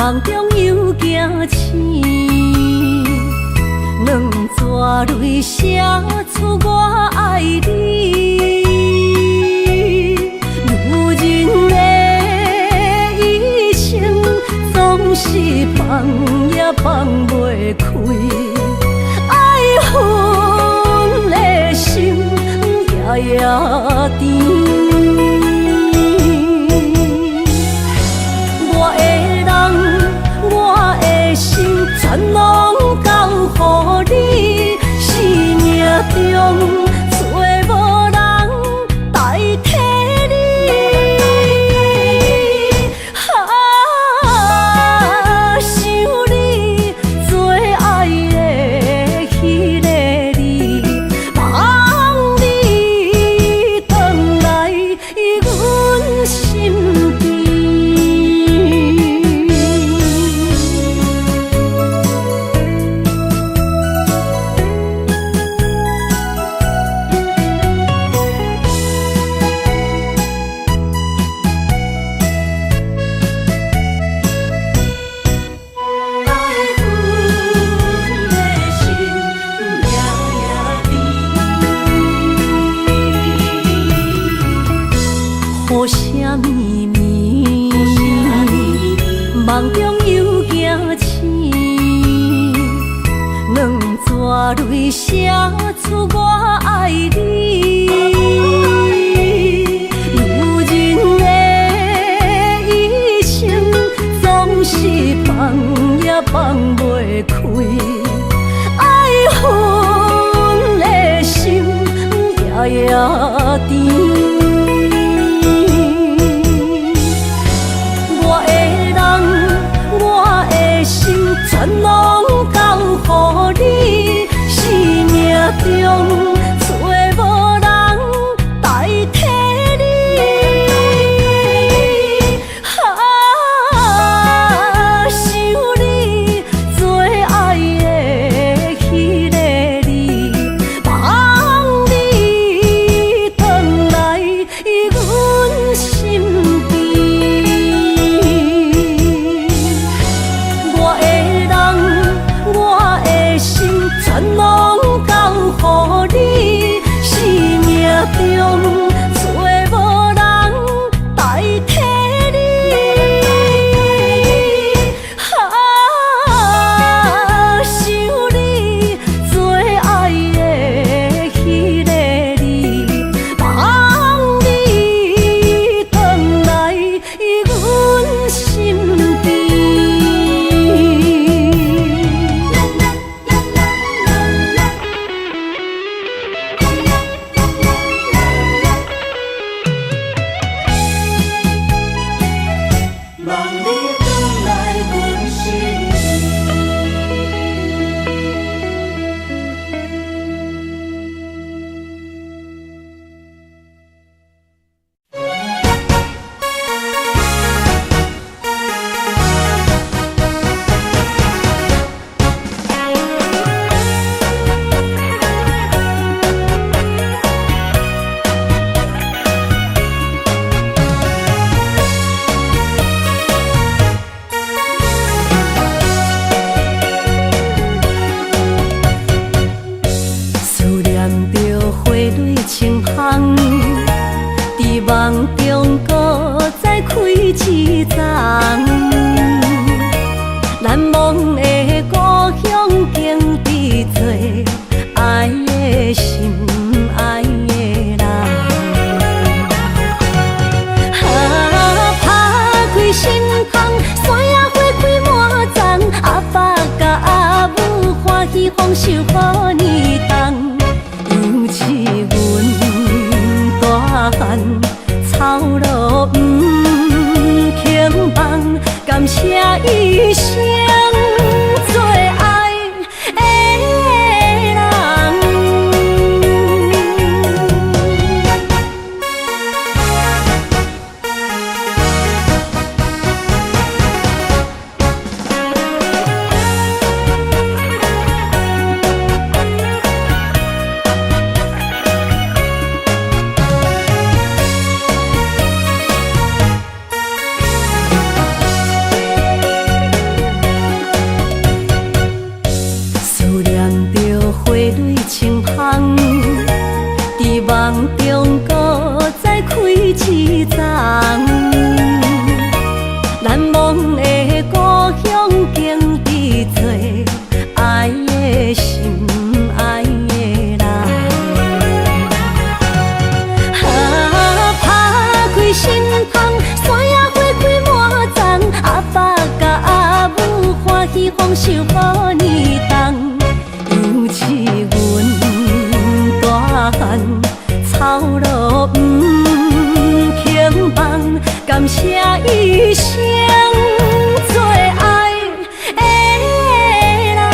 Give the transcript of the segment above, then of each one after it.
梦中又惊醒，两纸泪写出我爱你。如今的一生，总是放也放袂开，爱恨的心夜夜甜。全拢交予你，生命中找无人代替你。想你最爱的迄个你，望你回来阮心边。雨声绵绵，梦中又惊醒，两纸泪写出我爱你。如今的一生，总是放也放袂开，爱恨的心夜夜甜。全拢交予你，生命中找无人代替你。想你最爱的迄个你，望你回来阮心边。全拢交予你，生命中找无人代替你。想你最爱的迄个你，望你回来阮心边。梦中搁再开一丛，难忘的故乡经历做爱的心爱的人。打开心窗，山野花开满丛，阿爸甲阿母欢喜丰收好年冬，尤是阮大汉。草路不轻放，感谢一生做望中搁再开一丛，难忘的故乡经历做爱的心爱的人。打开心窗，山野花开满丛，阿爸甲阿母欢喜丰收好年冬，尤是阮大汉操劳不轻放，感谢一生做爱的人。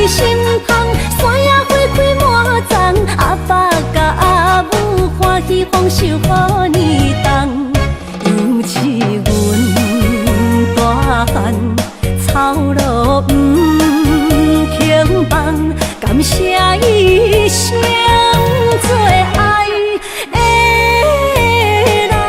心窗，山野花开满丛，阿爸甲阿母欢喜丰收好年冬，尤是阮大汉操劳不轻放，感谢一生做爱的人。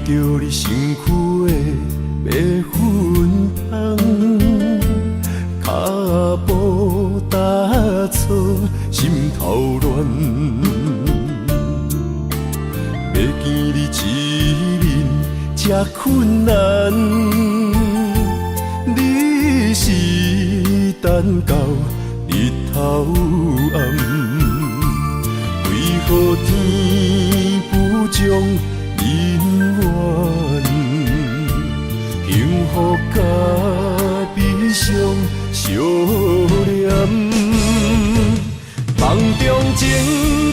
着你身躯的白粉香，脚步踏错，心头乱。要见你一面这困难，你是等到日头暗，为何天不将人怨？幸福甲悲伤相连，梦中情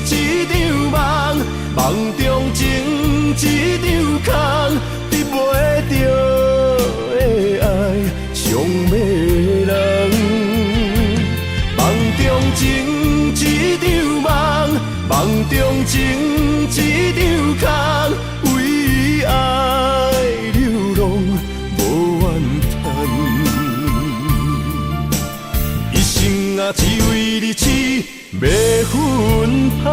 一场梦，梦中情一场空，得袂着的爱上迷人。梦中情一场梦，梦中情一场空，为爱流浪无怨叹，一生啊只为你痴迷魂香。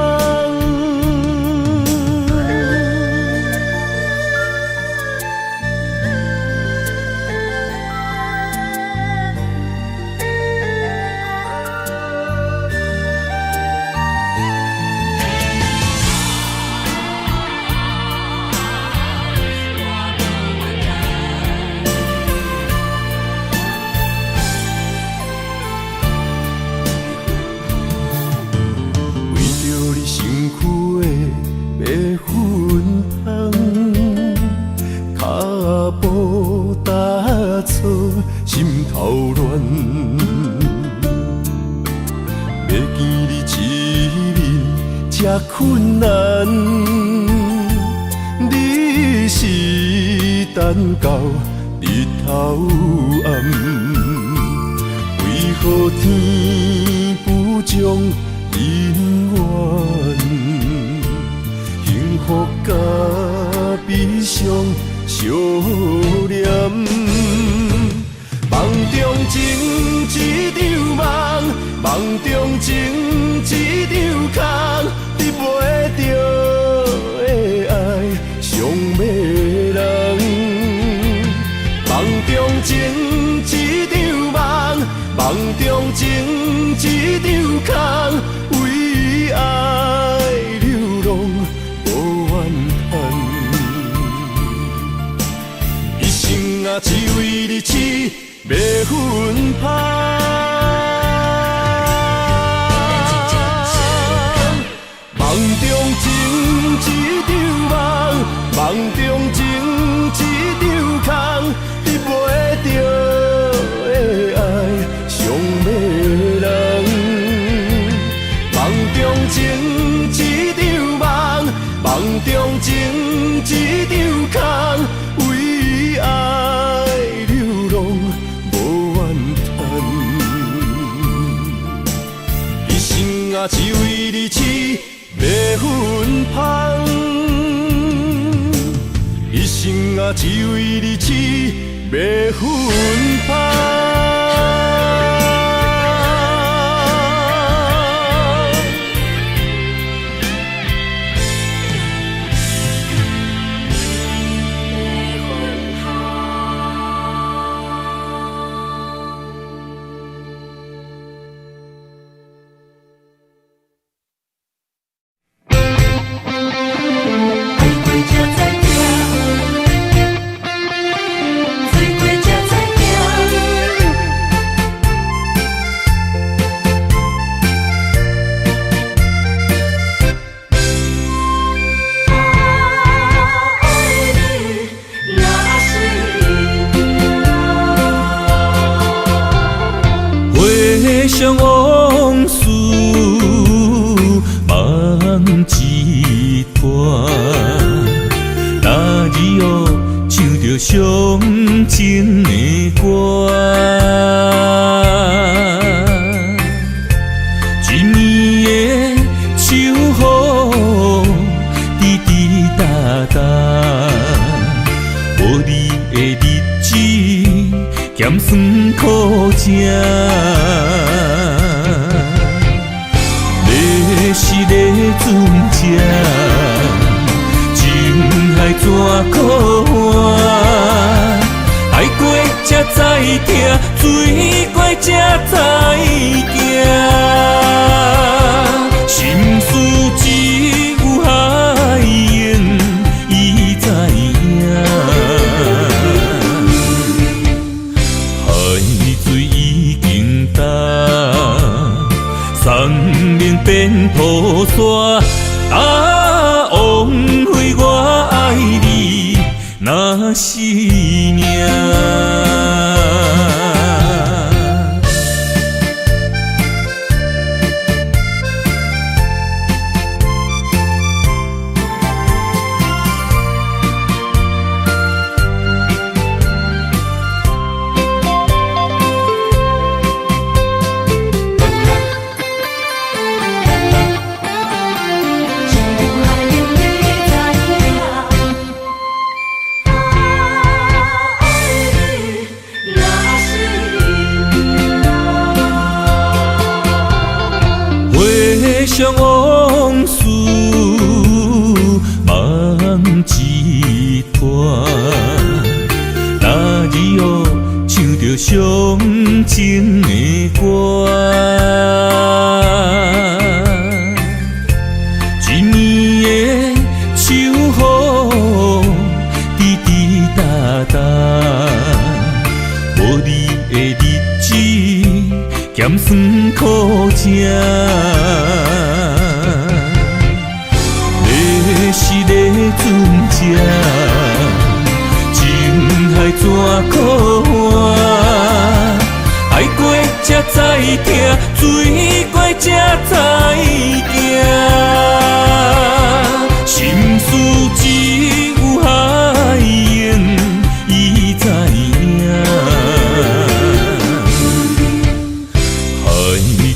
心头乱，要见你一面这困难，你是等到日头暗，为何天不将人怨？幸福甲悲伤相连。梦中情一场梦，梦中情一场空，得袂着的爱上迷人。梦中情一场梦，梦中情一场空，为爱流浪无怨叹，一生啊只为你痴迷魂香。梦中情一场梦，梦中情一场空，得袂着的爱上迷人。梦中情一场梦，梦中情一场空，为爱流浪无怨叹，一生啊只为你痴迷魂香，一生啊只为你痴迷魂香。想往事梦一段，那日哦唱着伤情的歌，一年的秋雨滴滴答答，无你的日子咸酸苦吃。是咧船只，情海怎苦换，爱过才知疼，水怪才知行。心事只有海燕伊知影，海水已经干，山明变土沙。啊，枉费我爱你那是命。回想往事梦一团，那日后唱着伤情的歌，一年的秋雨滴滴答答，无你的日子咸酸苦吃。是个船只，情海怎可换？爱过才知疼，水过才知行。心事只有海燕伊知影，海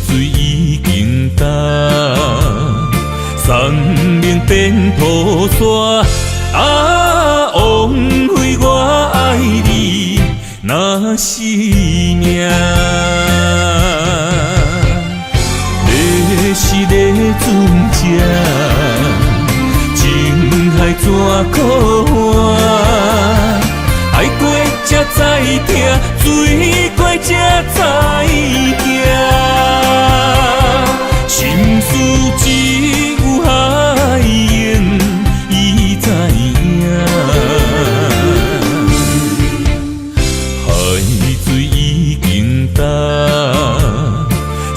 水已经干。山明变土沙，啊，枉费我爱你那是命。你是个船只，情海怎可换？爱过才知疼，水过才知行。心事只有海燕伊知影，海水已经干，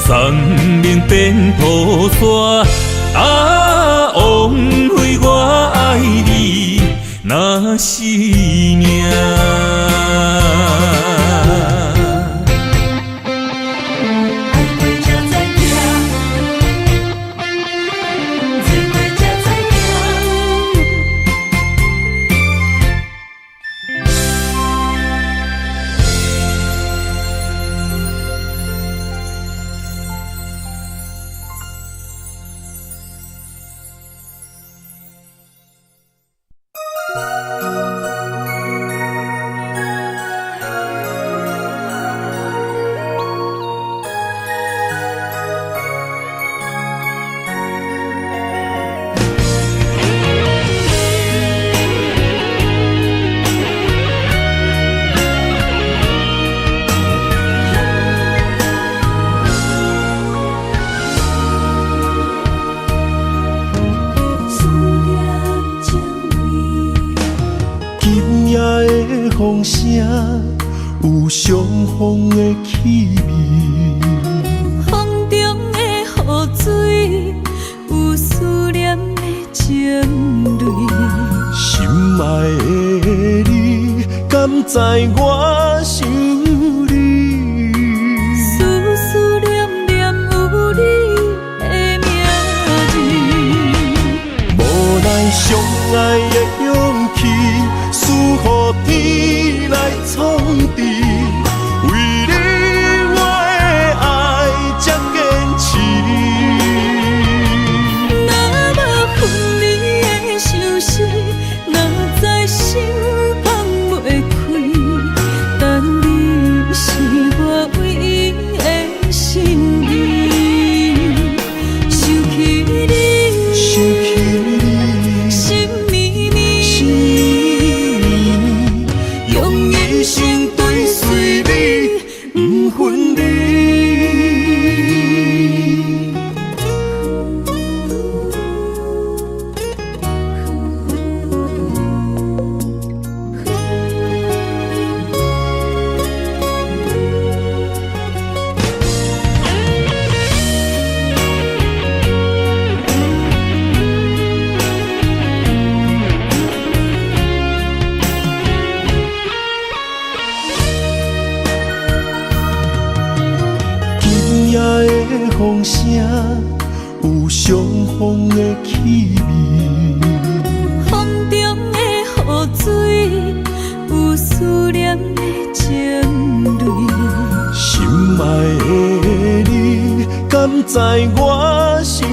山明变土沙，啊，枉费我爱你那是命。风声有相逢的气味，风中的雨水有思念的情泪。心爱的你，敢知我想你？思思念念有你的名字，无奈相爱的勇气，输予天来创治。为你我的爱才坚持。若无分离的相思，哪知心放袂开。但你是我唯一的心意，想起你，心绵绵。有相逢的气味。风中的雨水，有思念的情泪。心爱的你，敢知我想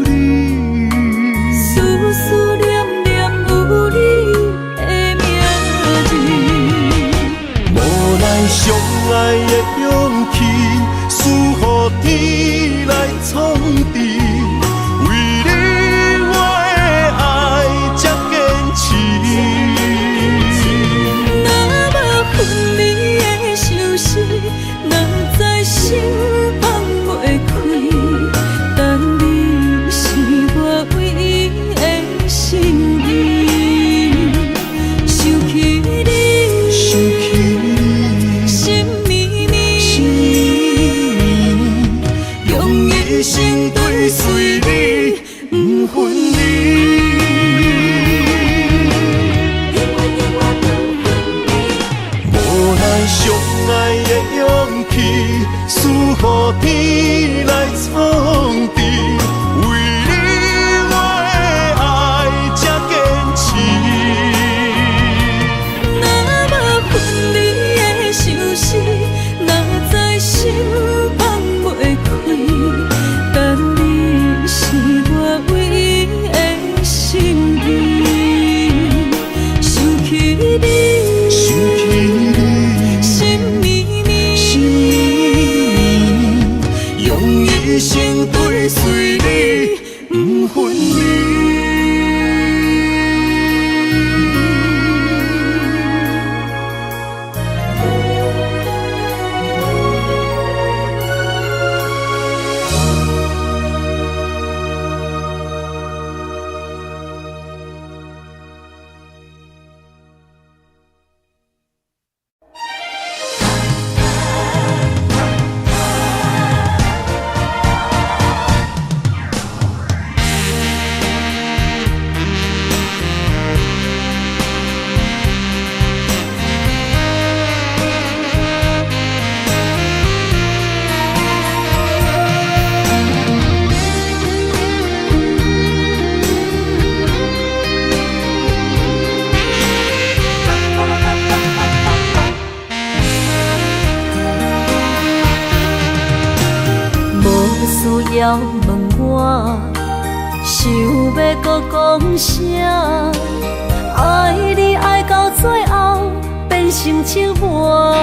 你？思思念念有你的名字。无奈相爱的勇气，输予天来创治。为你我的爱才坚持。若无分离的相思，哪知心放袂开。但你是我唯一的心意，想起你，想起你，心绵绵，心用一生追随你，不分离。无奈相爱的勇气，输予天来创治。为你我的爱才坚持。若无分离的相思，哪知心放袂开。但你是我唯一的心意，想起你，想起你，心绵绵，心用一生追随你，不分离。需要问我，想要搁讲啥？爱你爱到最后变成寂寞，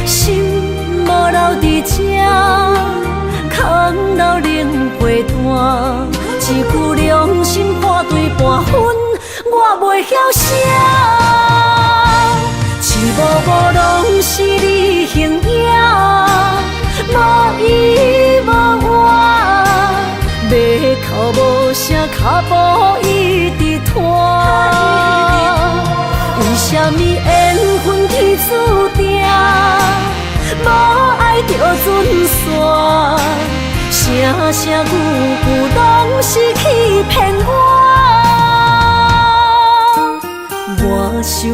心无留伫这，空留冷陪伴。一句良心破对半分，我袂晓写。一幕幕拢是你形影。无依无我，要哭无声，脚步一直拖。为什么缘分天注定，无爱就准线？声声句句拢是欺骗我。我想要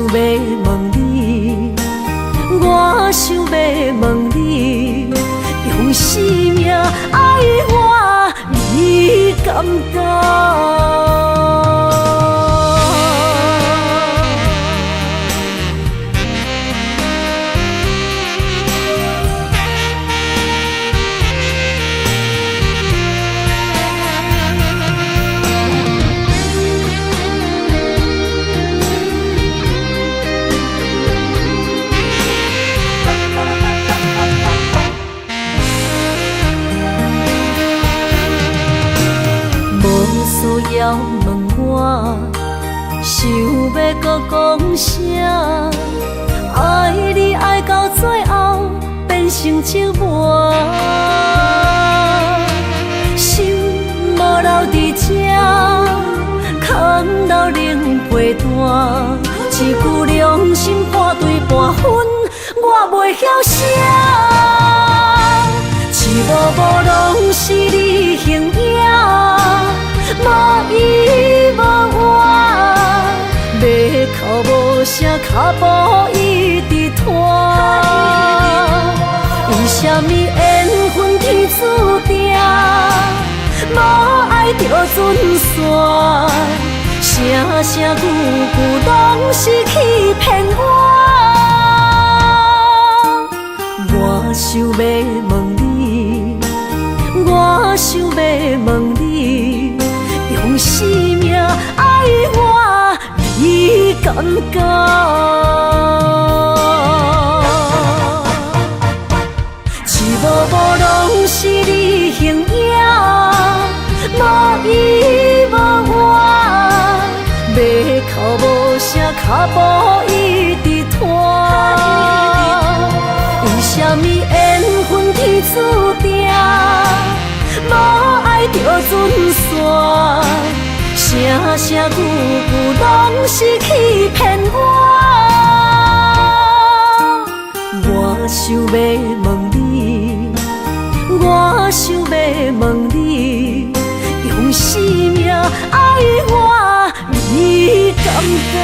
问你，我想要问你。用生命爱我，你敢讲？需要问我，想要搁讲啥？爱你爱到最后变成寂寞，心无留伫这，空留冷陪伴。一句良心破对半分，我袂晓写。一幕幕拢是你形影。无依无我，要哭无声，脚步一直拖。为什么缘分天注定，船线，声声句句拢是欺骗我。我想要问你，我想要问你，用生命爱我，你敢讲？一幕幕拢是你形影，无依无我，要哭无声，脚步一直拖。为什么缘分天注定，无爱就船线，声声句句拢是欺骗我。我想要问你，我想要问你，用生命爱我，你敢讲？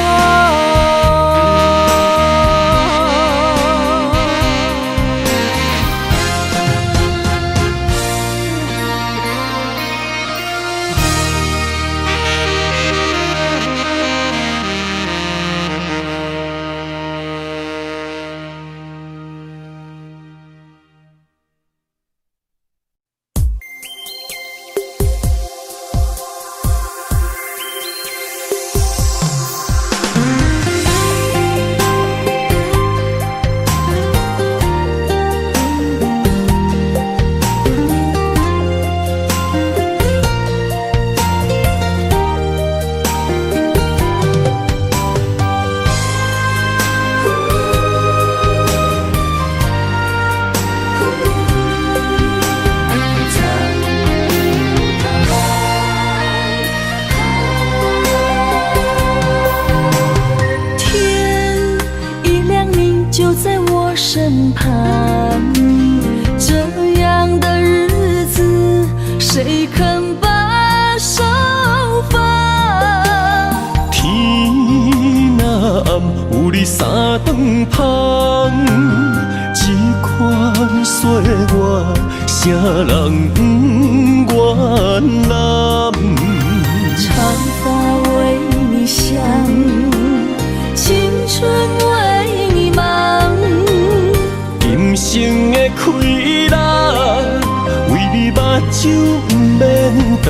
身旁，这样的日子谁肯把手放？天若暗，有你三顿香，这款岁月，谁人不原谅？长发为你香，青春为你忙。今生的快乐，为你目睭不免干。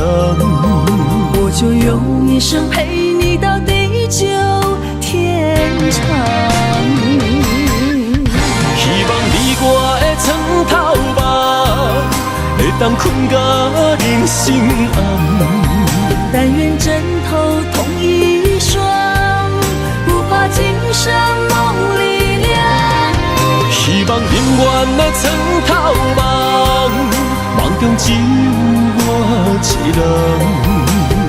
我就用一生陪你到地久天长。希望你我的床头梦，会当困到人生暗。但愿枕头同一双，不怕今生梦里凉。希望永远的床头梦，梦中只有我一人。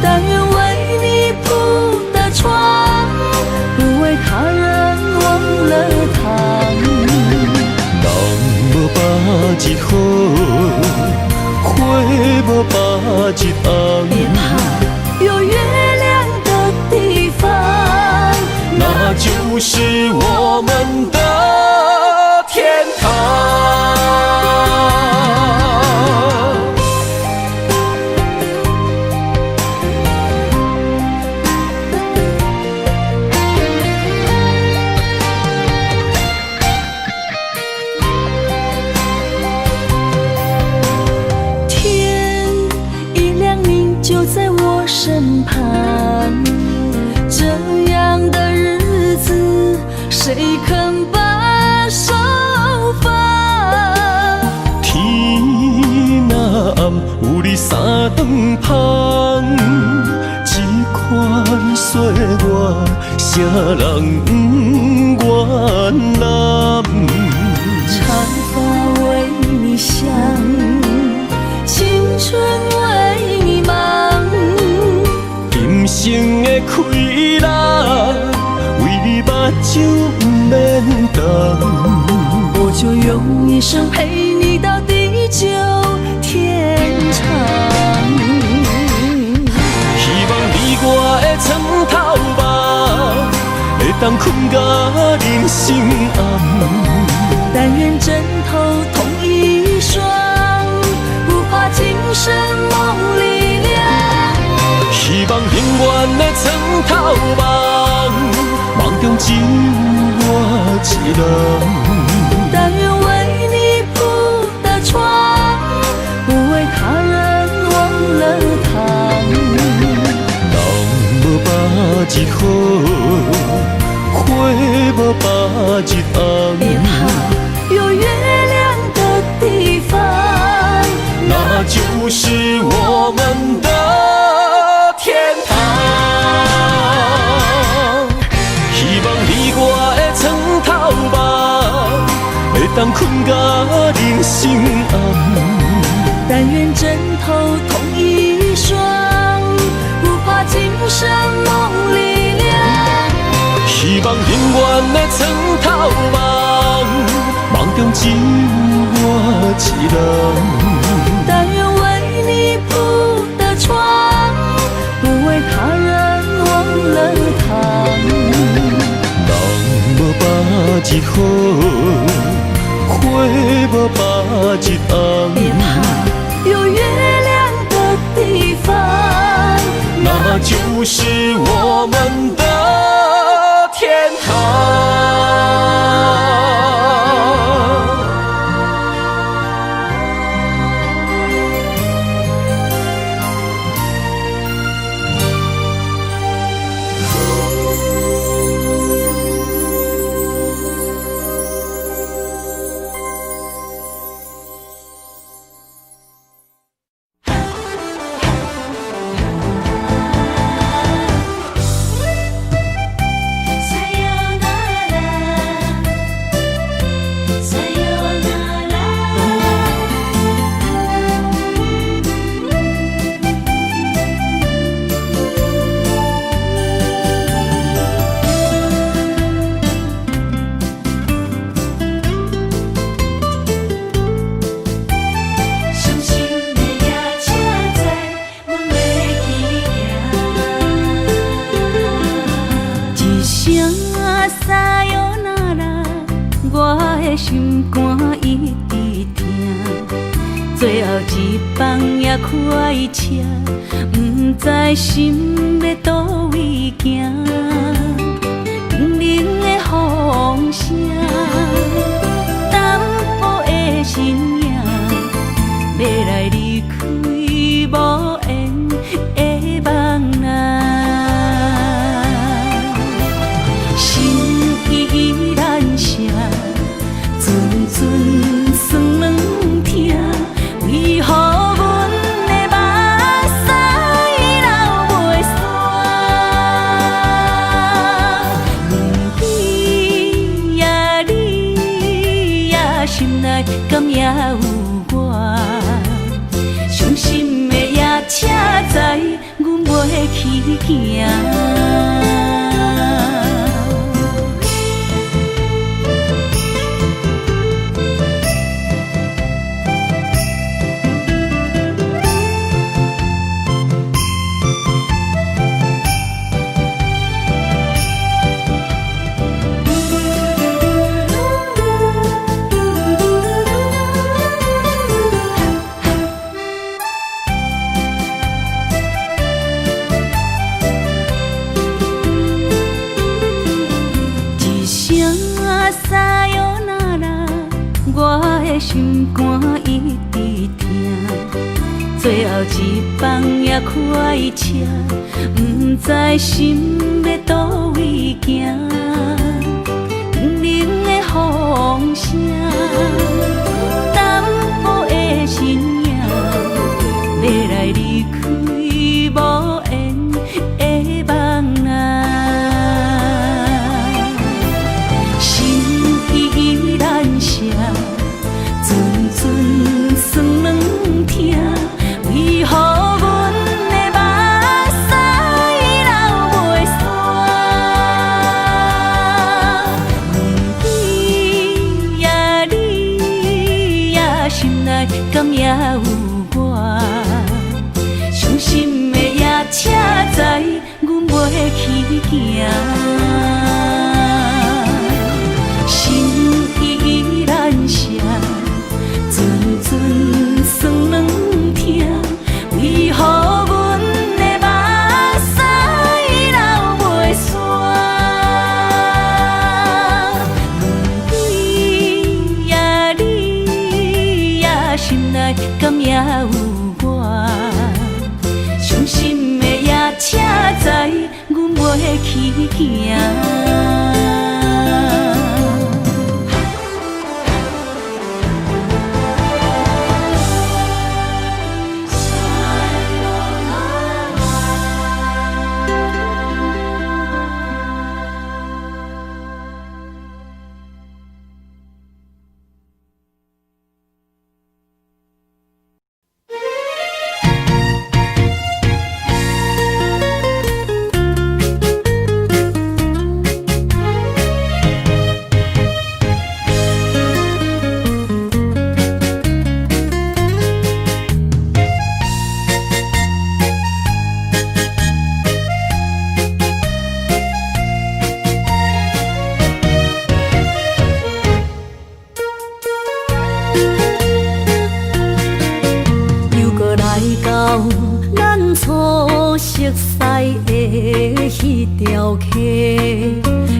但愿为你铺的床，不为他人忘了糖。人无百日好，花无百日红。别怕，有月亮的地方，那就是我们的天堂。天一亮，你就在我身旁，这样的日子谁肯把手放？天若暗，有你三顿香，这款岁月，谁人不原谅？长发为你香，青春为你忙。今生的快乐，为你目睭不免干。我就用一生陪你到地久天长。希望你我的床头梦，会当困到人生暗。但愿枕头同一双，不怕今生梦里凉。的床头梦，梦中只有我一人。但愿为你铺的床，不为他人忘了躺。人无把日好，花无把日红。别怕，有月亮的地方，那就是我们的天堂。希望你我的床头梦，会当困甲人生暗。但愿枕头同一双，不怕今生梦里凉。希望永远的床头梦，梦中只有我一人。但愿为你铺的床，不为他人忘了躺。人无把日好，花无把日红。别怕，有月亮的地方，那就是我们的天堂。心肝一直疼，最后一放也开车，不知心要倒位行。冷冷的风声，淡薄的身影，要来离开无缘的梦啊。心依然声。阵阵酸软疼，为何阮的目屎流袂煞？不知呀你呀心内敢也有我？伤心的夜车载，阮袂去行。心肝一直疼，最后一放也开车，不知心要倒位行。冷冷的风声，淡薄的身影，要来离开无缘的梦啊。心依然声。阵阵酸软疼，为何阮的目屎流袂煞？不知呀你呀心内敢也有我？伤心的夜车载，阮袂去行。心依然声。阵阵酸软疼，为何阮的目屎有我，伤心的夜车载，阮袂去行。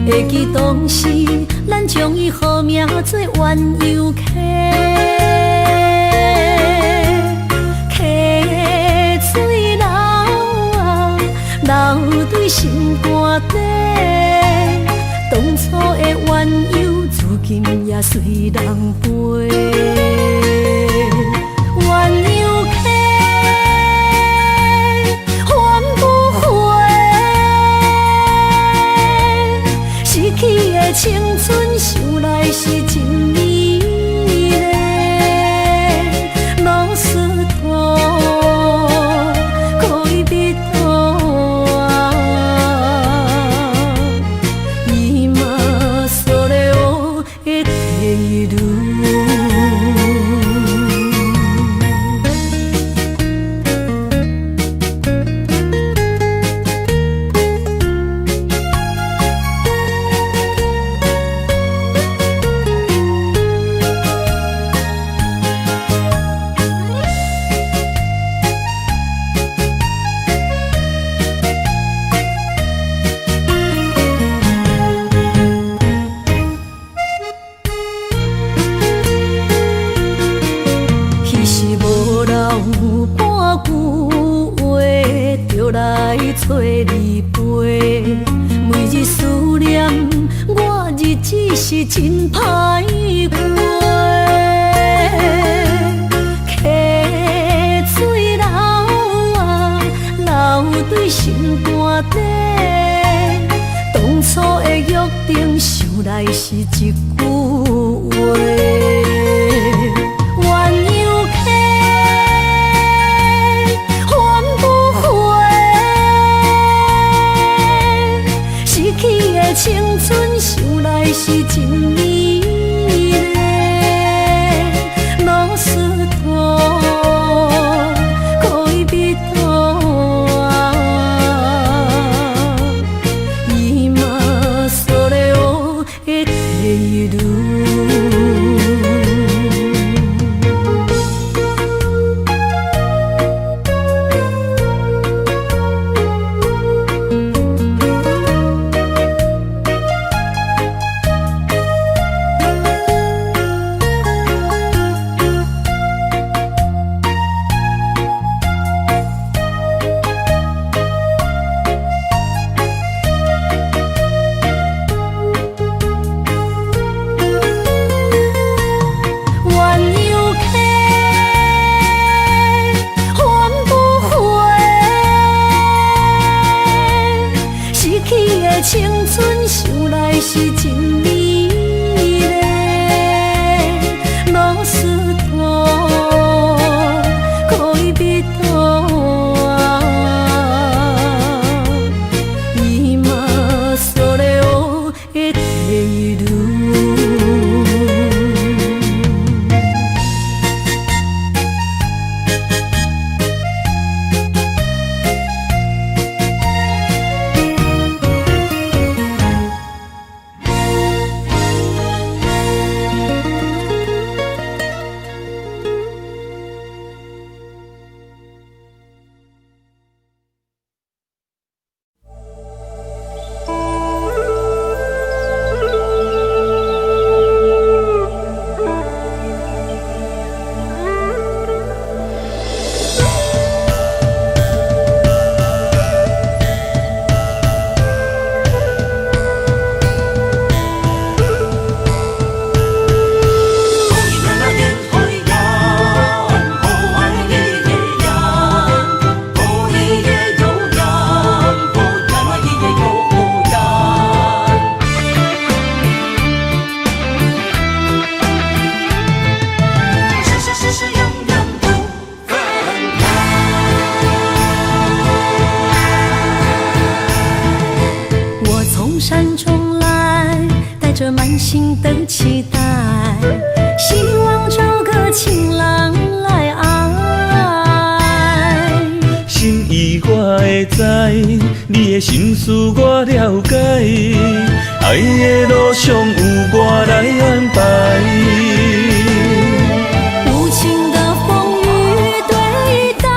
会记当时，咱将伊号名做鸳鸯溪，溪水流啊，流对心肝底。当初的鸳鸯，如今也随人飞。鸳鸯溪。去的青春想来是真美丽，老师徒可以比拖啊，伊嘛所了的地路。找你陪，每日思念，我日子是真歹过。溪水流啊，流对心肝底。当初的约定，想来是一句话。青春想来是真美丽，老师徒可以比拖啊，伊嘛所了的地路。会知，你的心事我了解，爱的路上有我来安排。无情的风雨对待，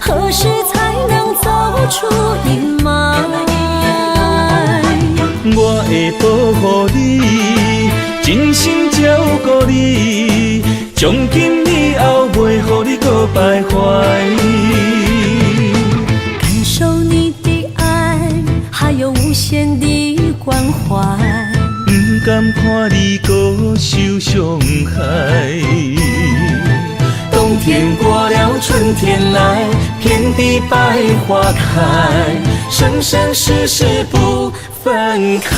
何时才能走出阴霾？我会保护你，真心照顾你，从今以后袂予你搁徘徊。感受你的爱，还有无限的关怀。不甘看你搁受伤害。冬天过了，春天来，遍地百花开，生生世世不分开。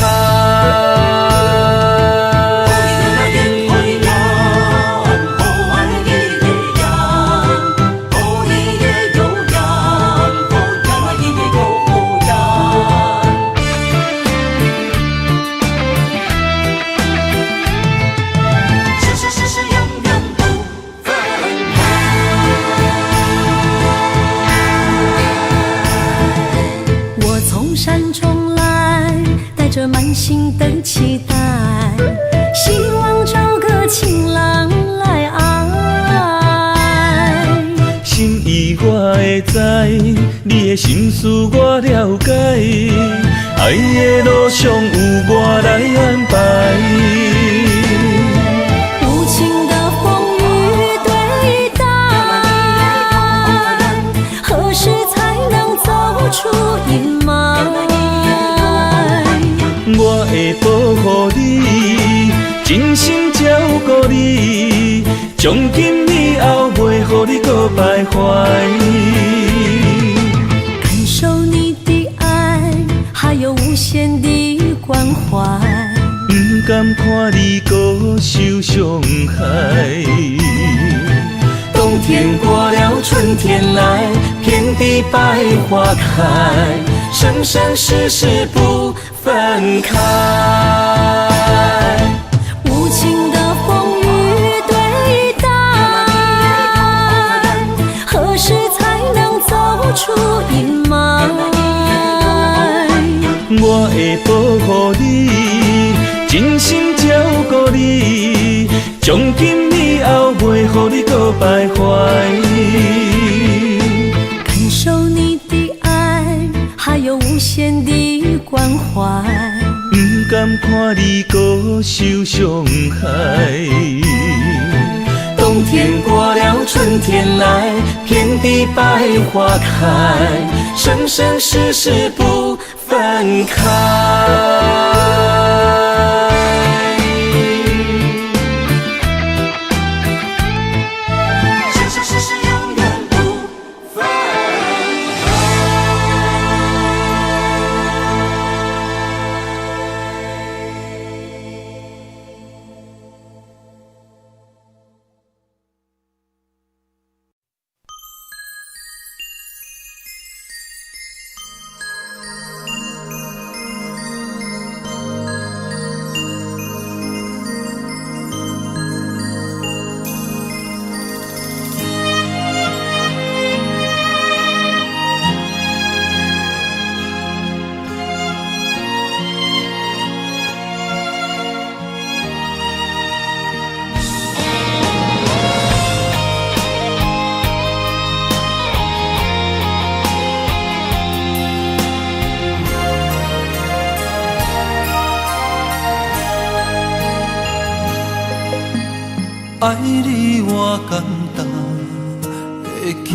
着满心的期待，希望找个情郎来爱。心意我会知，你的心事我了解，爱的路上有我来安排。无情的风雨对待，何时才能走出阴霾？我会保护你，真心照顾你，从今以后袂予你搁徘徊。感受你的爱，还有无限的关怀。不甘看你搁受伤害。冬天过了，春天来，遍地百花开，生生世世不分开。无情的风雨对待，何时才能走出阴霾？我会保护你，真心照顾你，从今以后袂予你搁徘徊。感受你的爱，还有无限的关怀。不甘看你搁受伤害。冬天过了，春天来，遍地百花开，生生世世不分开。爱你我简单会起，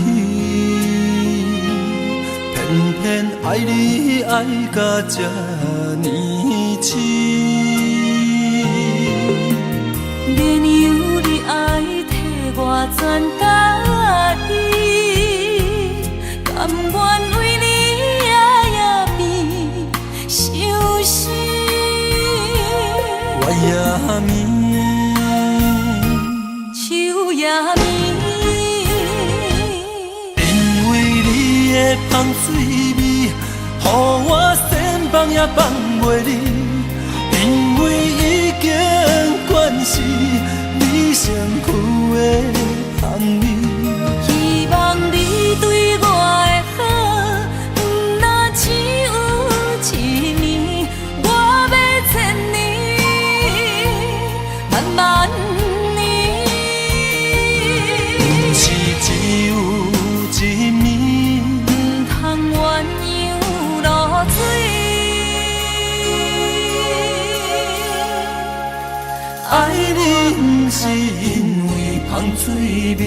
偏偏爱你爱到这呢深。免由你爱替我全家己，甘愿为你夜夜变伤心。我也眠。夜眠，因为你的香水味，予我先放也放袂离。因为已经惯是你身躯的香味，希望你对我香水味。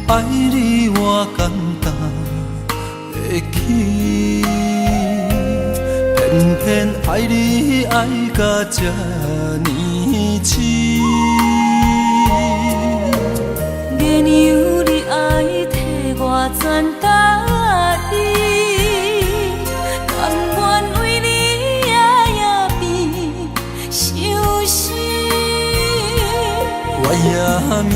爱你我简单会起，偏偏爱你爱到这呢痴。原由你爱替我全答应，甘愿为你夜变伤心。我也眠。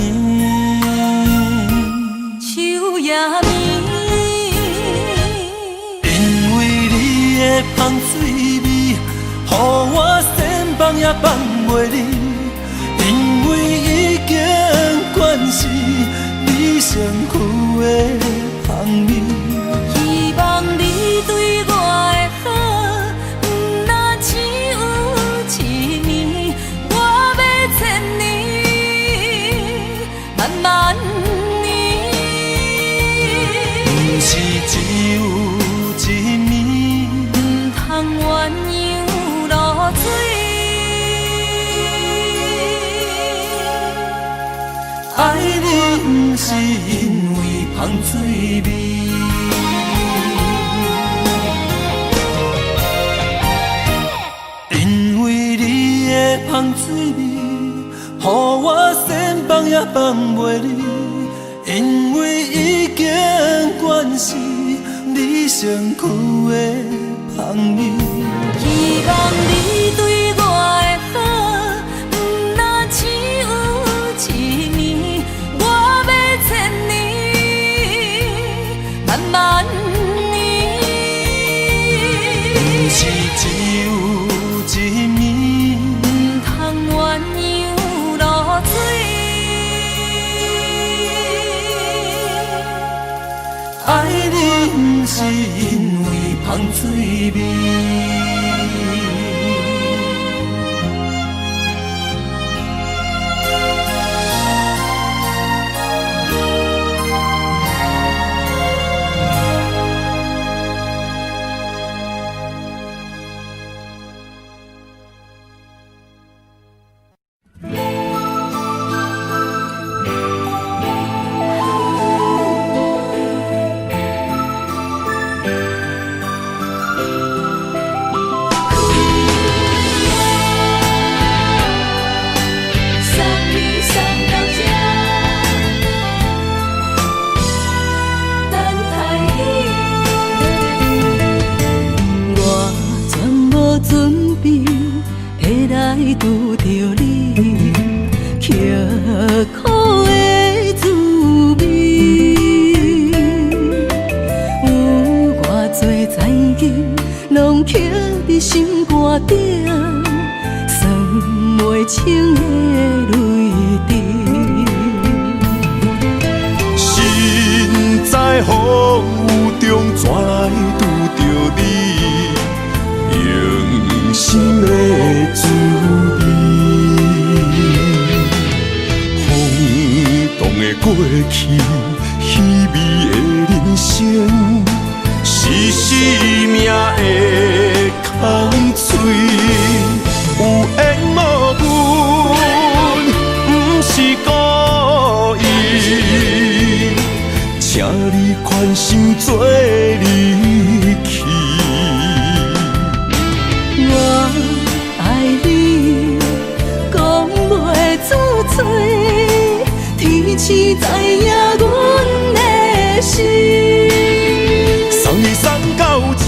因为你的香水味，予我先放也放袂离。因为已经惯是你身躯的香味。希望你对我的好，不那只有一年，我要千年，慢慢。是只有一暝，唔通鸳鸯落水。爱你不是因为香水味，因为你的香水味，予我先放也放袂离。因为已经惯是你身躯的香味。希望你对我的好，不那只有一年，我要千年，慢慢年。不是只有一暝，唔通鸳鸯落水。爱你不是因为香水味。拄着你，刻苦的滋味，有偌多知己，拢刻伫心肝顶，算袂清的泪滴。心在风雨中，怎来拄着你？用心的滋味，风动的过去，稀微的人生，是生命的空嘴，有缘无分，不是故意，请你宽心做离去。我爱你，讲袂出嘴，天赐知影阮的心。送你送到这，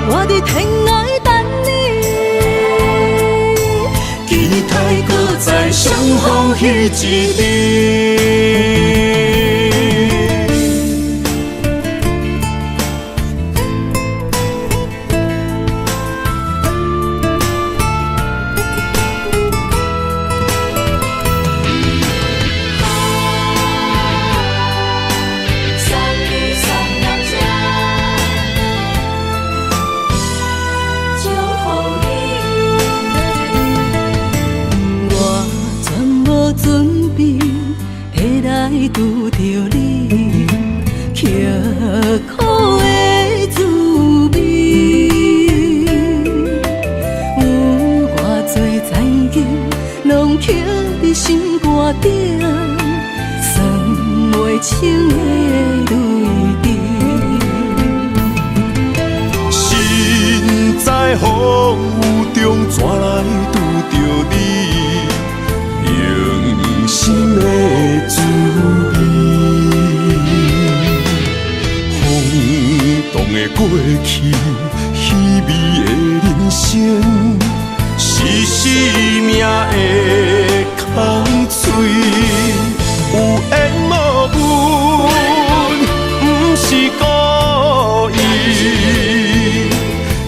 我伫天涯等你，期待搁再相逢彼一日。来拄着你，刻苦的滋味。有偌多残景，拢刻伫心肝顶，算袂清的泪滴。心在风雨中，怎来拄着你？用心的滋味，风动的过去，稀微的人生，是生命的空嘴，有缘无分，不是故意，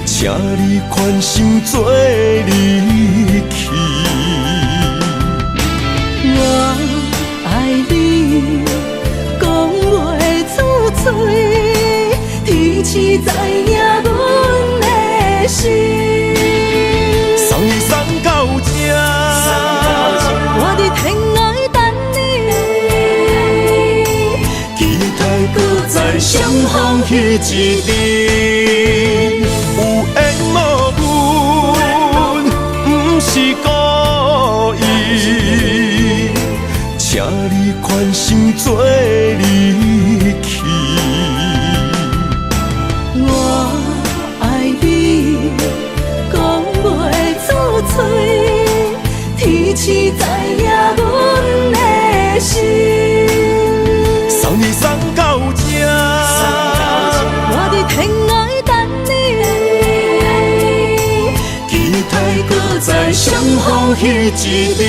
请你宽心做离去。我爱你，讲袂出嘴，天赐知影阮的心。送你送到这，我伫天涯等你，期待搁再相逢彼一日。有缘无分，不是故意，请你宽心做离去。我爱你，讲袂出嘴，天赐知影阮的心。送你送到这，我伫天涯等你，期待搁再相逢彼一日。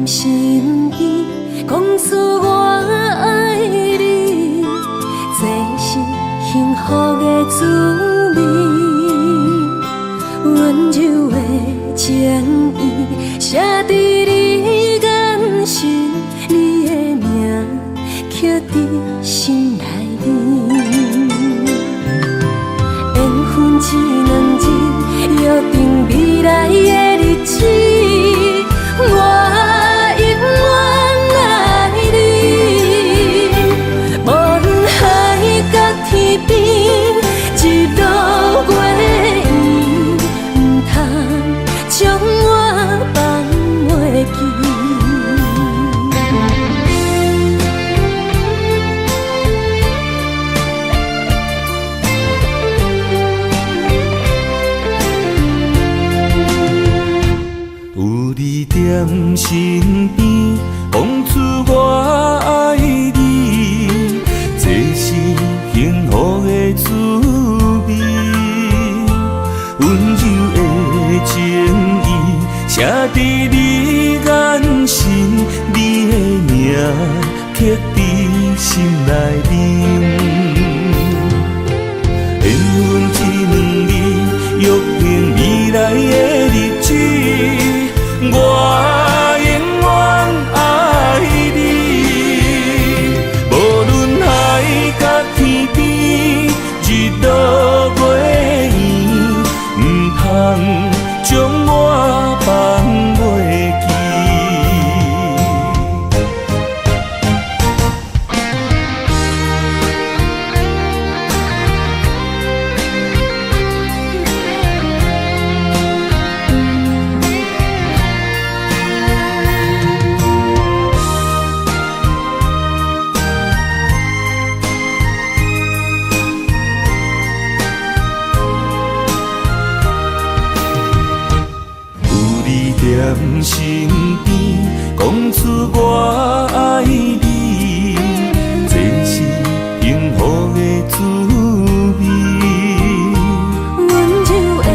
心边讲出我爱你，这是幸福的滋味。温柔的情意写伫你眼神，你的名刻伫心内面。缘分一两日，约定未来的日子。我身边讲出我爱你，这是幸福的滋味。温柔的情意写伫你眼神，你的名刻伫心内面。缘分一两日，约定未来的日子。我永远爱你，无论海角天边，日落月圆，不通将我放袂记。踮身边，讲出我爱你，这是幸福的滋味。温柔的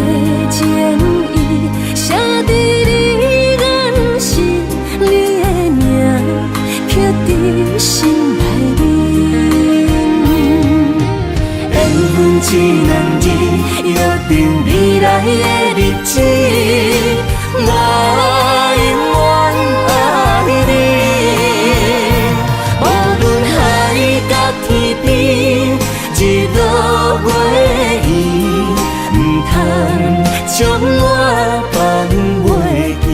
情意写伫你眼心，你的名刻伫心内面。缘分一两字，约定未来的日子。我永远爱你，无论海角天边，日落月圆，唔通将我放袂记。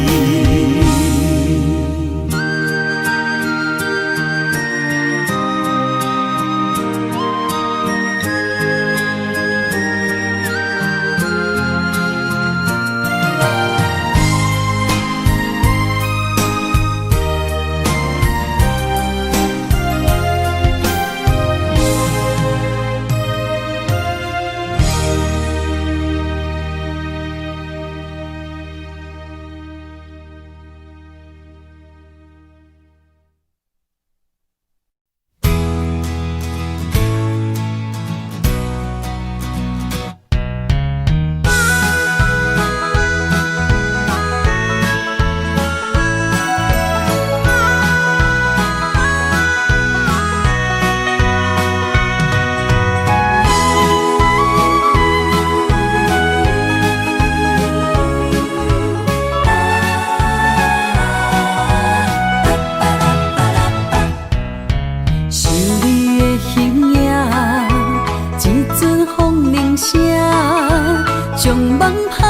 将梦打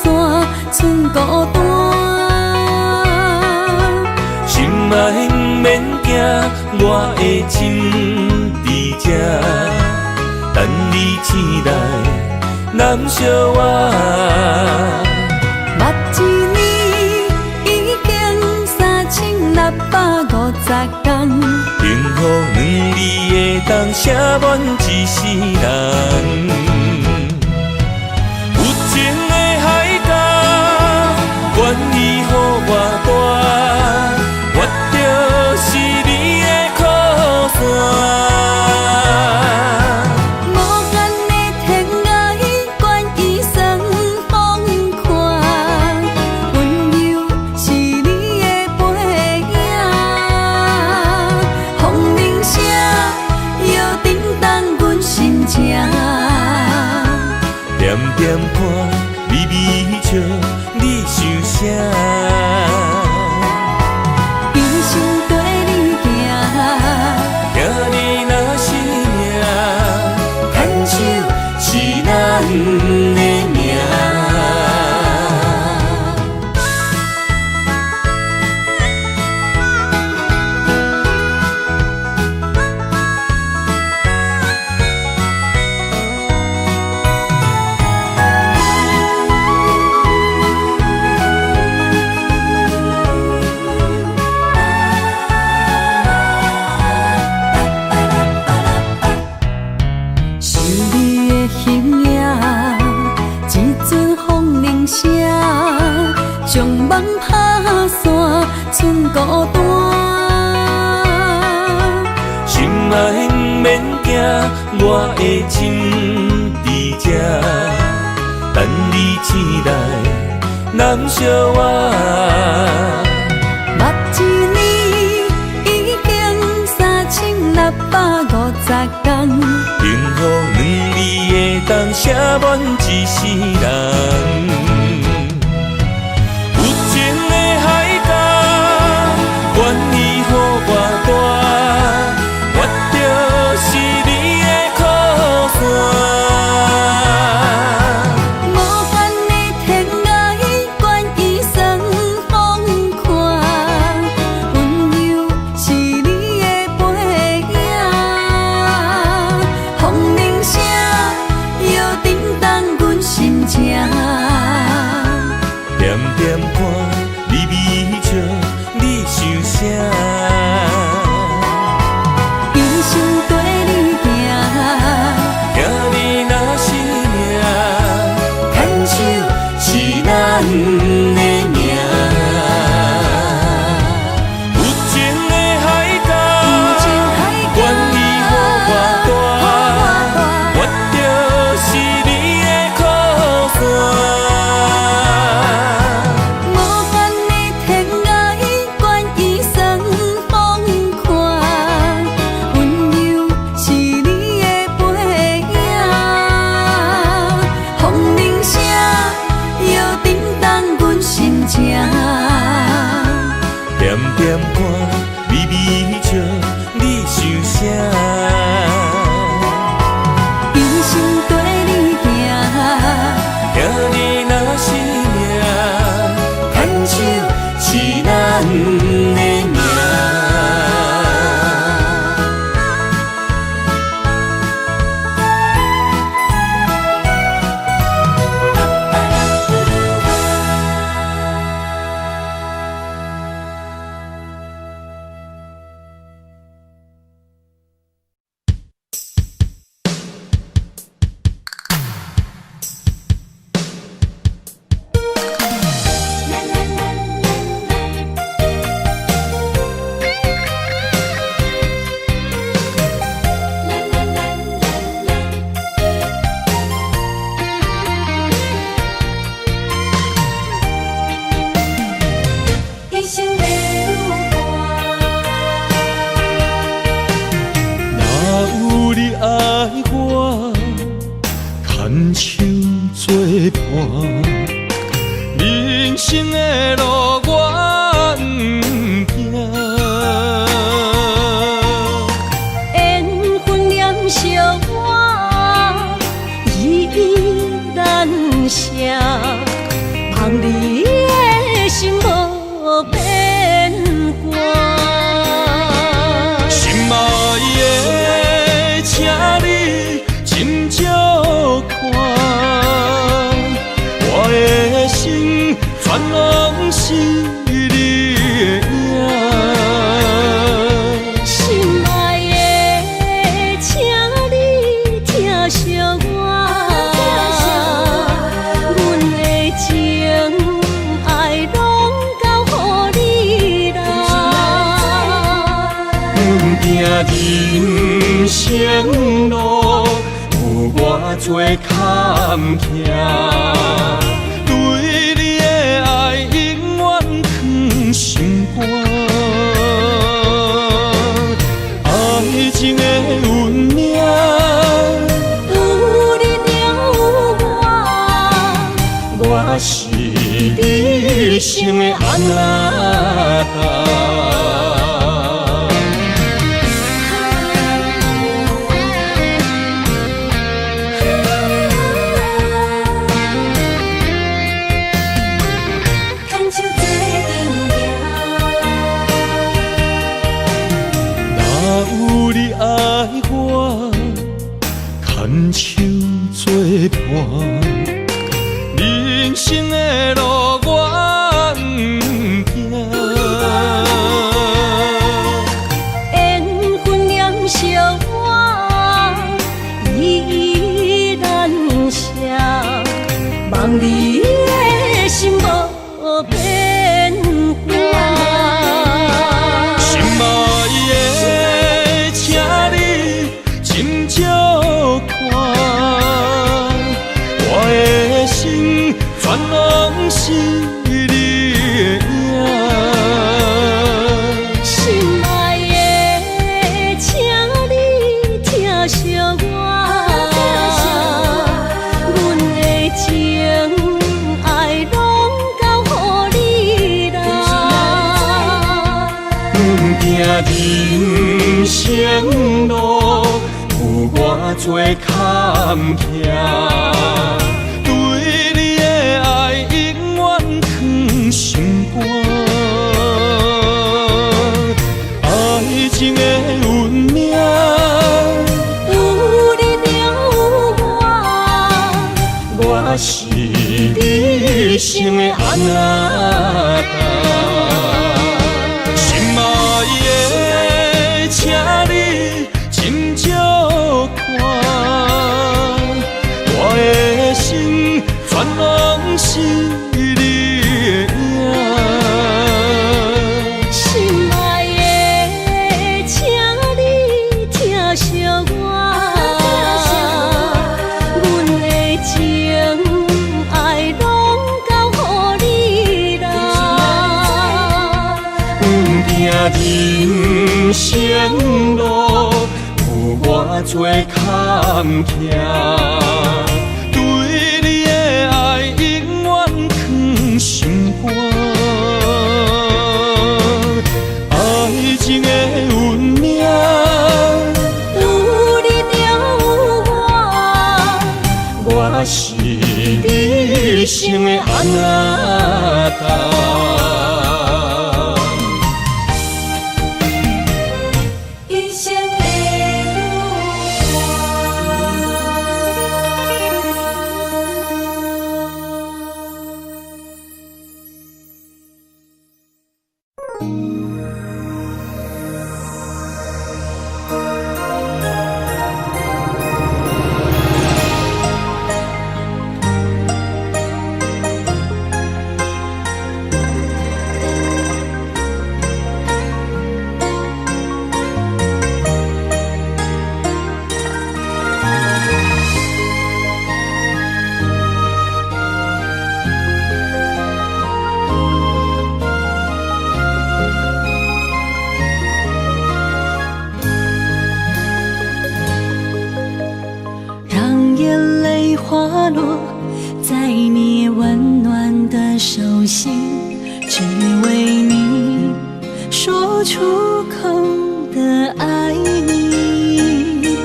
散，剩孤单。心爱免惊，我的心伫这，等你醒来，难相我。目一年已经3650天，幸福两字会当写满一世人。情的海角，愿意予我大，我就是你的靠山。无限的天涯，愿意算风看，温柔是你的背影，风铃声摇叮当阮心情。点点看，微微笑，你想啥？一生跟你行，行你若是命，牵手是咱的命。将梦打散，剩孤单。心爱免惊，我的心伫这，等你醒来，难相我。目一年已经3650天，幸福两字会当写满一世人。愿意予我大，我就是你的靠山。无限的天涯，愿意算风看，温柔是你的背影，风铃声摇叮当阮心情。牵手作伴，人生的路我不行。缘分念惜我，依然写，望你的心无变卦。心爱的，请你斟酌看，我的心全拢是你的影。心爱的，请你疼惜我，阮的情爱拢交予你啦。行人生路，有我做坎坷，对你的爱永远藏心肝。爱情的运命，有你了我，我是你生的安那达。牵手作伴，人生的路我不行。缘分念惜我，依然写，望你的心无变卦。心爱的，请你斟酌看，我的心全拢是你的影。心爱的，请你疼惜我，阮的情爱拢交予你啦。行人生路，有我做坎坷，对你的爱永远藏心肝。爱情的运命，有你了我，我是你生的安那达。心爱的，请你斟酌看，我的心全拢是你的影。心爱的，请你疼惜我，阮的情爱拢交予你啦。人生路，有我做坎坷，对你的爱永远藏心肝。爱情的运命，有你了我，我是你生的安那达。一生的花落在你温暖的手心，只为你说出口的爱你。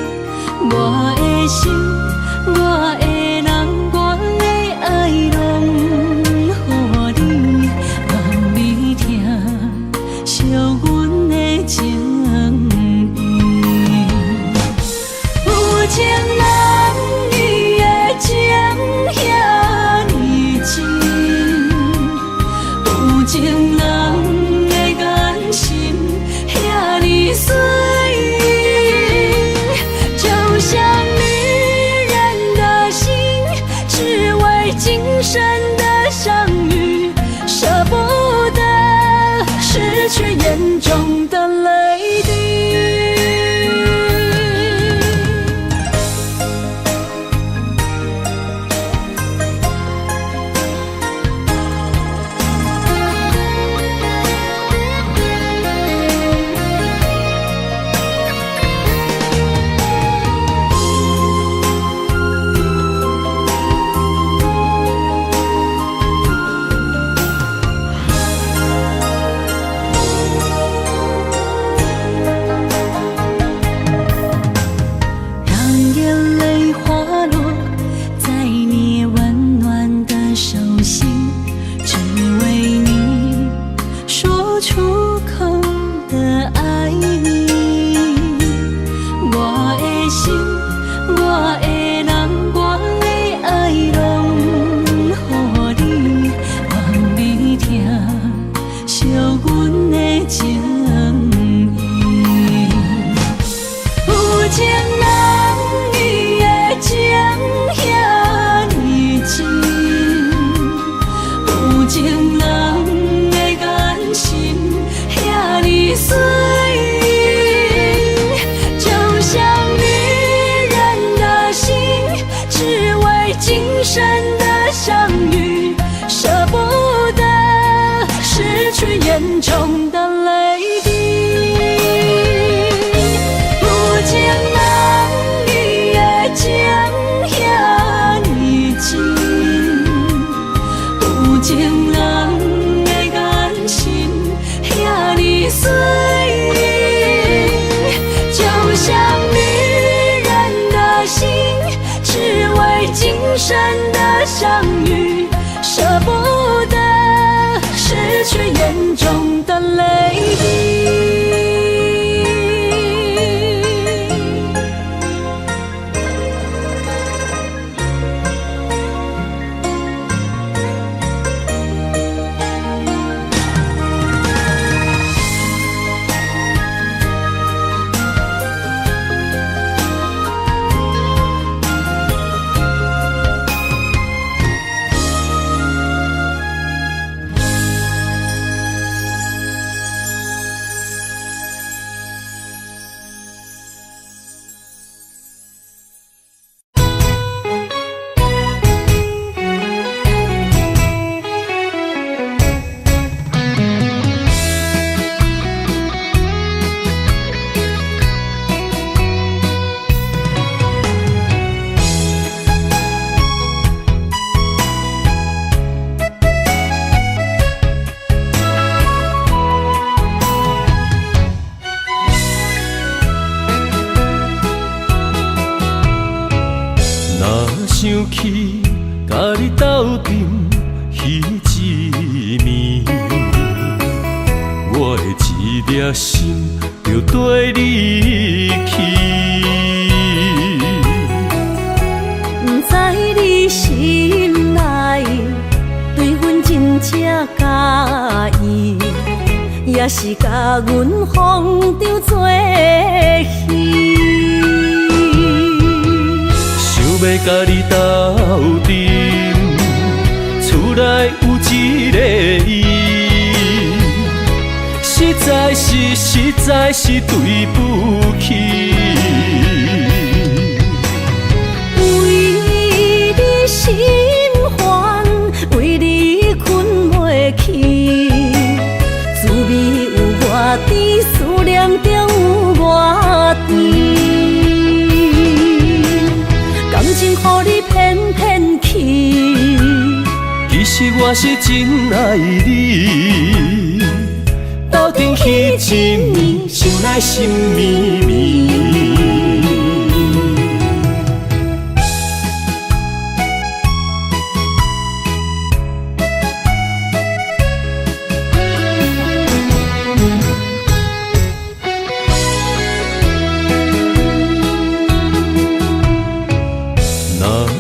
我的心，我的人，我的爱拢予你，望你听惜阮的情意。有情人你的情遐呢真，有情人的眼神遐呢水。今生的相遇，舍不得失去眼中的泪滴。眼中的泪滴，有情人你的情遐呢真，有情人的眼神遐呢水，就像女人的心，只为今生的相遇，舍不得失去眼中的泪滴。想起甲你斗阵彼一暝，我的一粒心就跟你去。不知你心内对阮真正介意，也是甲阮放着做戏。要甲你斗阵，厝内有一个伊，实在是对不起。为你心烦，为你困袂去，滋味有偌甜，思念中有偌甜。感情予你偏偏我是真爱你。斗阵彼一暝，想来心绵绵。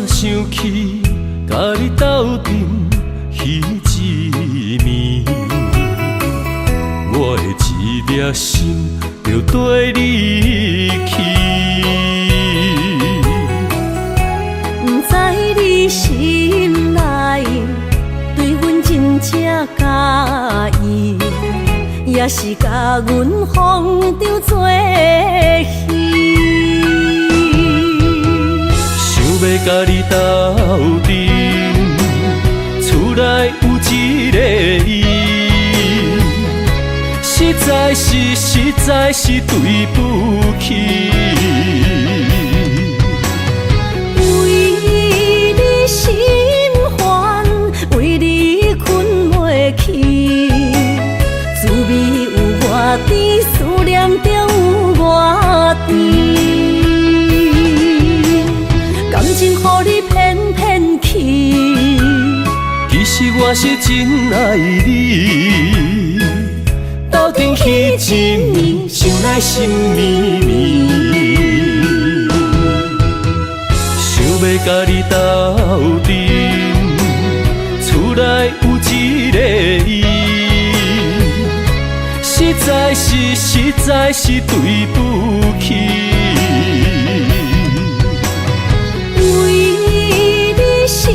想起甲你斗阵彼一暝，我的一粒心就跟你去。不知你心内对阮真正介意，也是甲阮放着做戏。要甲你斗阵，厝内有一个伊，实在是对不起。为你心烦，为你困袂去，滋味有偌甜，思念就有偌甜。感情予你骗骗去，其实我是真爱你。斗阵彼一暝，想来心绵绵。想要甲你斗阵，厝内有一个伊，实在是对不起。心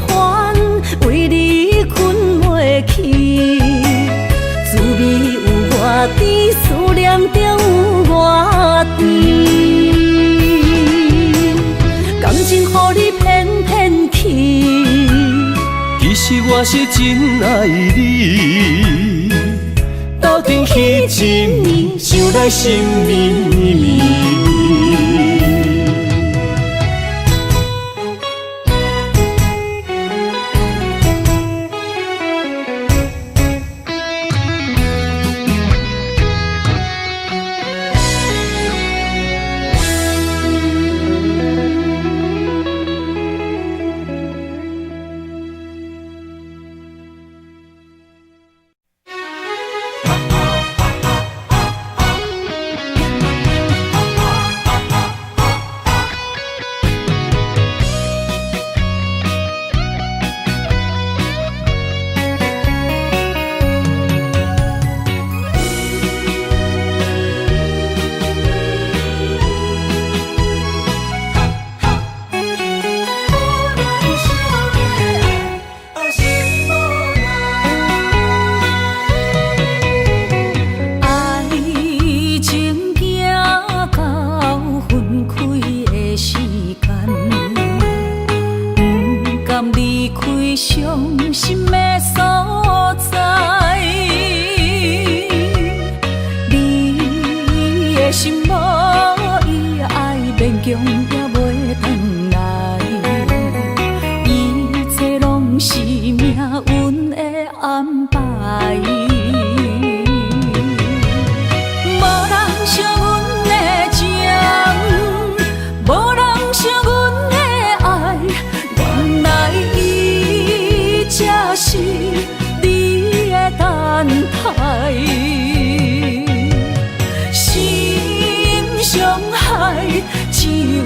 烦，为你困袂去，滋味有偌甜，思念就有偌甜。感情予你骗骗去，其实我是真爱你。斗阵彼一暝，想来心绵绵。心伤害只有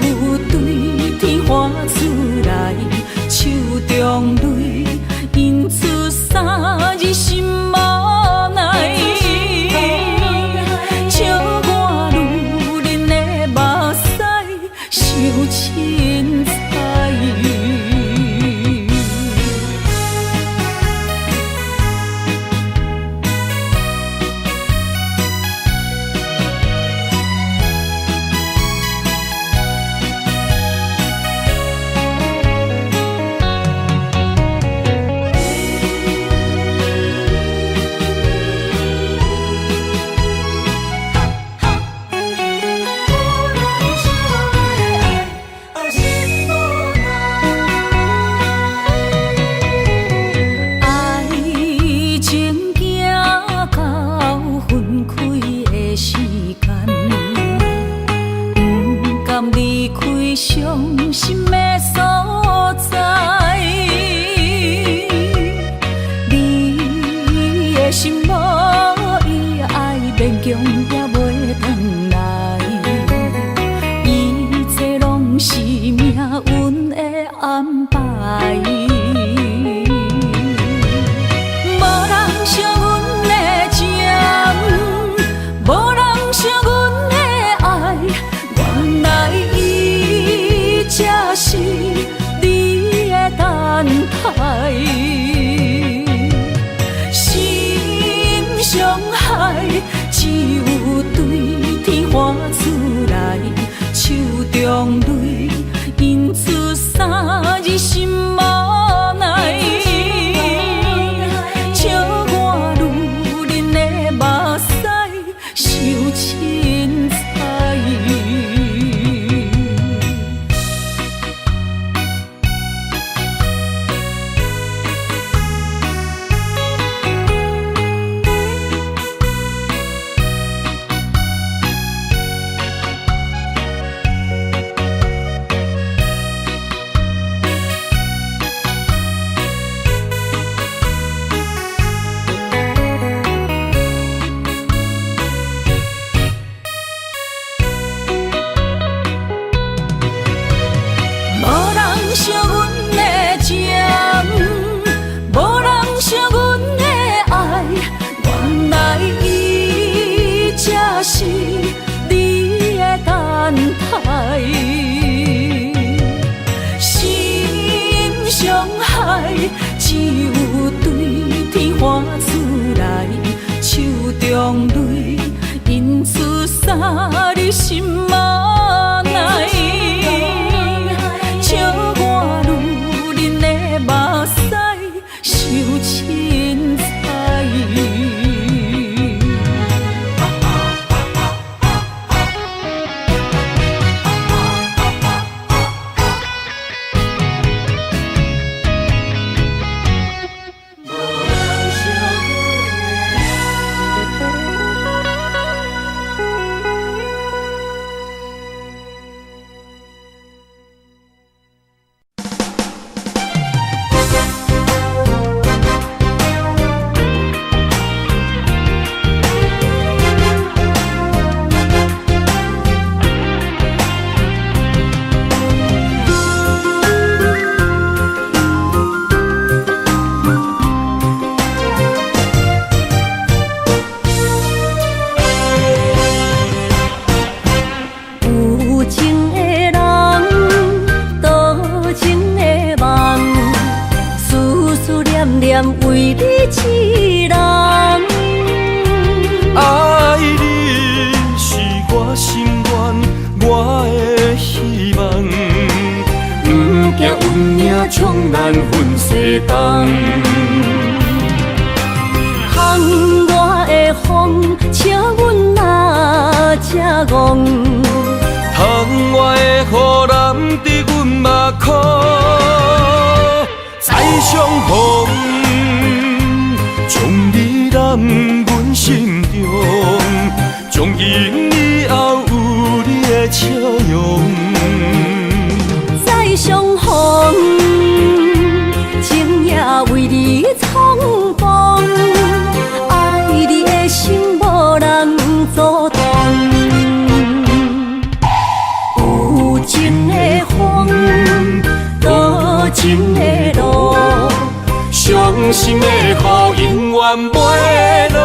只有对天花出来，手中泪因出洒你心嘛奈，笑我女人的目屎受凊彩。为你一人，爱你是我心愿，我的希望。不惊运命冲咱分世东，风我的风，请阮哪只戆？窗外的雨淋伫阮目眶，再相逢。将你揽阮心中，从今以后有你的笑容。再相逢，情也为你冲动，爱你的心无人阻挡。有情的风，多情的路。伤心的雨永远袂落。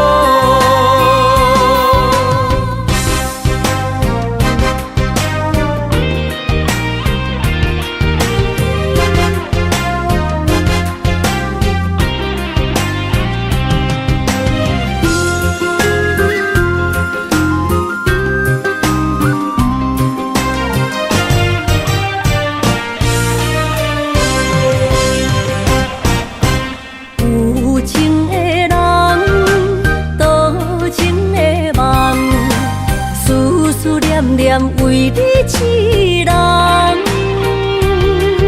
为你一人，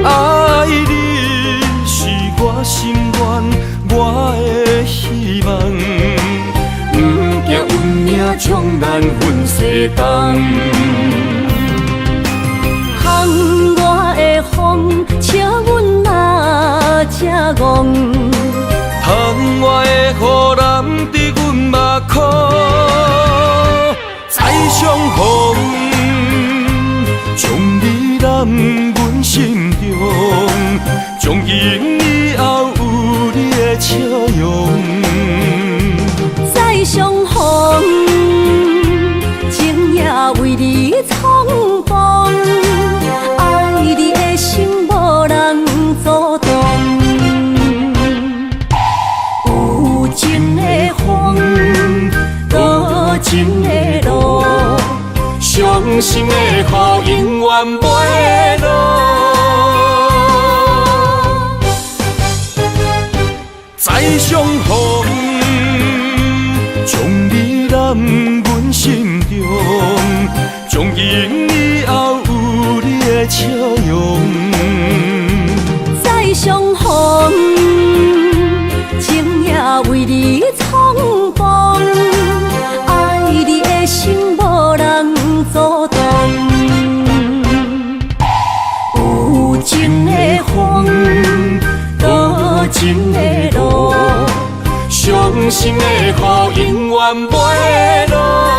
爱你是我心愿，我的希望。不惊运命冲咱分世东，风我的风，请阮哪只戆？窗外的雨淋伫阮目眶，再相逢。将你揽阮心中，从今以后有你的笑容。再相逢，情也为你冲动，爱你的心无人阻挡。有情的风，多情的路。伤心的雨永远袂落，再相逢，将你揽阮心中，从今以后有你的笑容。再相逢，情也为你冲动，爱你的心无人阻挡。有情的风，多情的路，伤心的雨永远袂落。